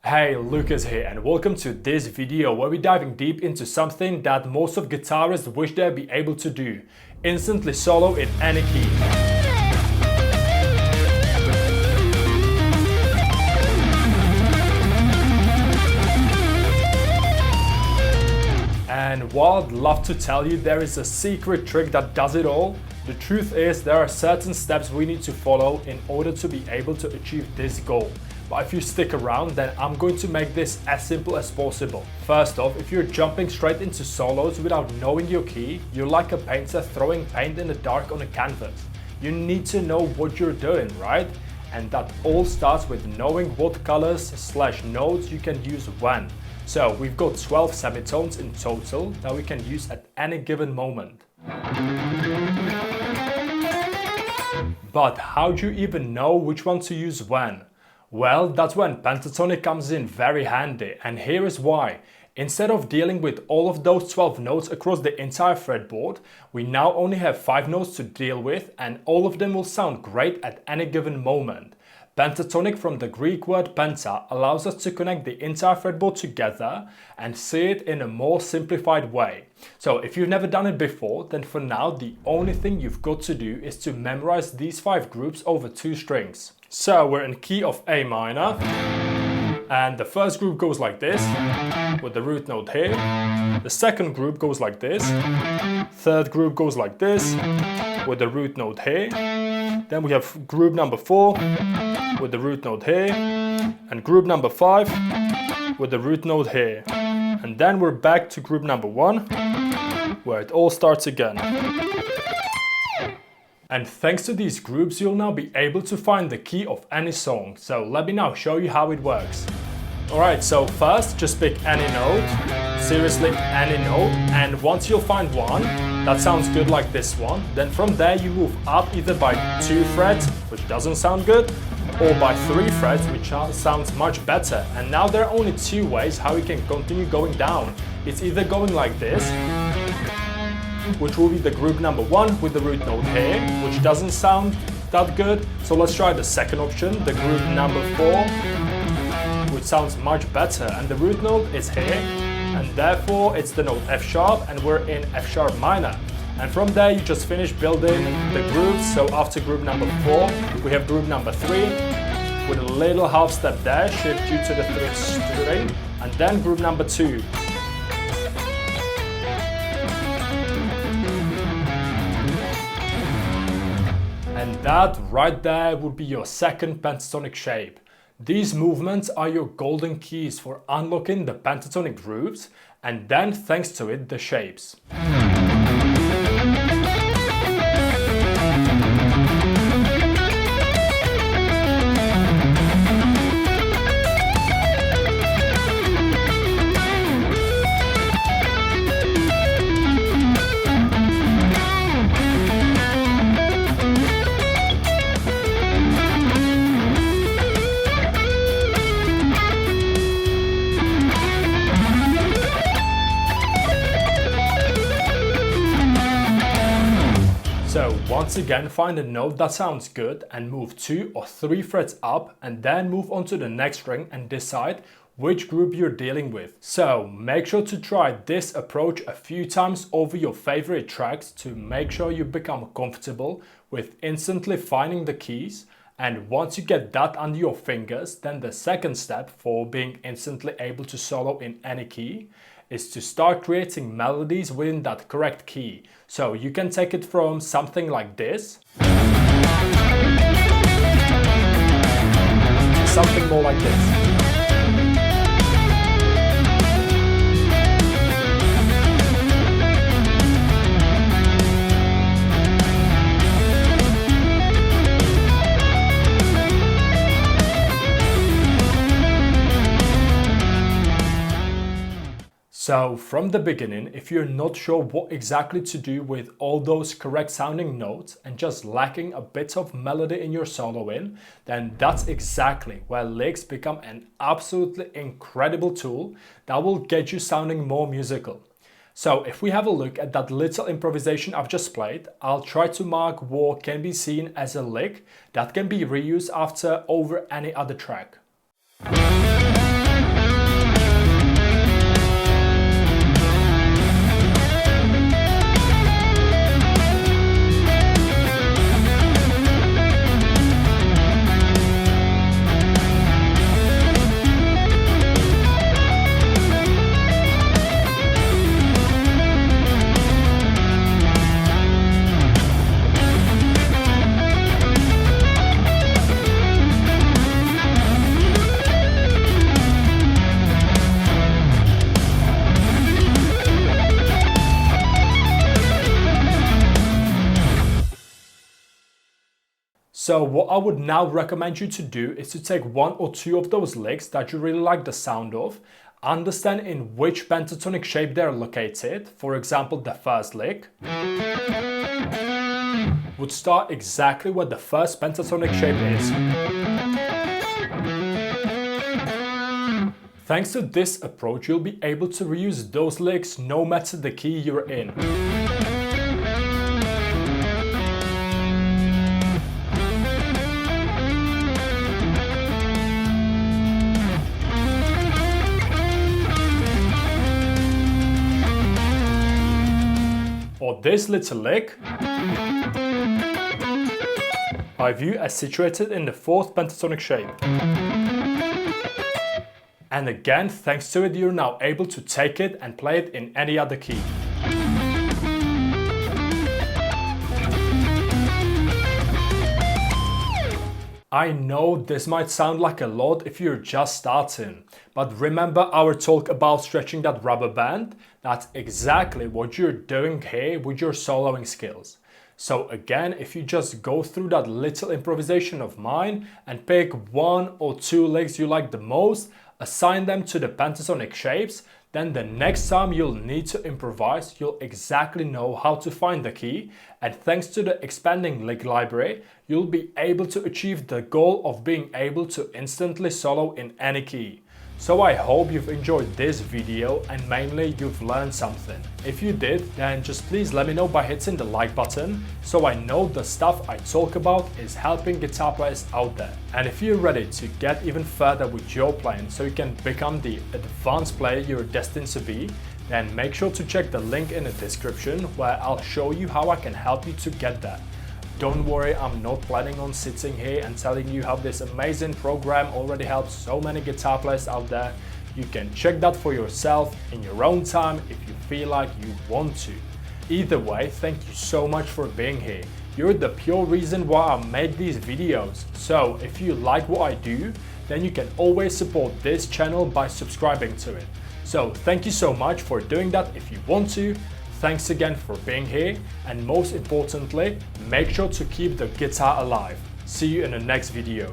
Hey, Lukas here and welcome to this video where we're diving deep into something that most of guitarists wish they'd be able to do: instantly solo in any key. And while I'd love to tell you there is a secret trick that does it all, the truth is there are certain steps we need to follow in order to be able to achieve this goal. But if you stick around, then I'm going to make this as simple as possible. First off, if you're jumping straight into solos without knowing your key, you're like a painter throwing paint in the dark on a canvas. You need to know what you're doing, right? And that all starts with knowing what colors/notes you can use when. So we've got 12 semitones in total that we can use at any given moment. But how do you even know which one to use when? Well, that's when Pentatonic comes in very handy, and here is why. Instead of dealing with all of those 12 notes across the entire fretboard, we now only have 5 notes to deal with, and all of them will sound great at any given moment. Pentatonic, from the Greek word penta, allows us to connect the entire fretboard together and see it in a more simplified way. So if you've never done it before, then for now the only thing you've got to do is to memorize these 5 groups over 2 strings. So we're in key of A minor, and the first group goes like this, with the root note here. The second group goes like this. Third group goes like this, with the root note here. Then we have group number 4, with the root note here, and group number 5, with the root note here. And then we're back to group number 1, where it all starts again. And thanks to these groups, you'll now be able to find the key of any song. So let me now show you how it works. Alright, so first just pick any note, seriously any note, and once you'll find one that sounds good like this one, then from there you move up either by 2 frets, which doesn't sound good, or by 3 frets, which sounds much better. And now there are only 2 ways how you can continue going down. It's either going like this, which will be the group number 1 with the root note here, which doesn't sound that good. So let's try the second option, the group number 4, which sounds much better, and the root note is here, and therefore it's the note F sharp, and we're in F sharp minor. And from there you just finish building the groups. So after group number 4, we have group number 3, with a little half step there, shift due to the 3rd string, and then group number 2. And that right there would be your second pentatonic shape. These movements are your golden keys for unlocking the pentatonic grooves, and then thanks to it, the shapes. So once again, find a note that sounds good and move 2 or 3 frets up, and then move on to the next string and decide which group you're dealing with. So make sure to try this approach a few times over your favorite tracks to make sure you become comfortable with instantly finding the keys. And once you get that under your fingers, then the second step for being instantly able to solo in any key is to start creating melodies within that correct key. So you can take it from something like this, something more like this. So from the beginning, if you're not sure what exactly to do with all those correct sounding notes and just lacking a bit of melody in your solo in, then that's exactly where licks become an absolutely incredible tool that will get you sounding more musical. So if we have a look at that little improvisation I've just played, I'll try to mark what can be seen as a lick that can be reused after over any other track. So what I would now recommend you to do is to take one or two of those licks that you really like the sound of, understand in which pentatonic shape they're located. For example, the first lick would start exactly where the first pentatonic shape is. Thanks to this approach, you'll be able to reuse those licks no matter the key you're in. Or this little lick I view as situated in the fourth pentatonic shape. And again, thanks to it, you're now able to take it and play it in any other key. I know this might sound like a lot if you're just starting, but remember our talk about stretching that rubber band? That's exactly what you're doing here with your soloing skills. So again, if you just go through that little improvisation of mine and pick one or two licks you like the most, assign them to the pentatonic shapes, then the next time you'll need to improvise, you'll exactly know how to find the key, and thanks to the expanding lick library, you'll be able to achieve the goal of being able to instantly solo in any key. So I hope you've enjoyed this video and mainly you've learned something. If you did, then just please let me know by hitting the like button so I know the stuff I talk about is helping guitar players out there. And if you're ready to get even further with your playing so you can become the advanced player you're destined to be, then make sure to check the link in the description where I'll show you how I can help you to get there. Don't worry, I'm not planning on sitting here and telling you how this amazing program already helps so many guitar players out there. You can check that for yourself in your own time if you feel like you want to. Either way, thank you so much for being here. You're the pure reason why I make these videos. So if you like what I do, then you can always support this channel by subscribing to it. So thank you so much for doing that if you want to. Thanks again for being here, and most importantly, make sure to keep the guitar alive. See you in the next video.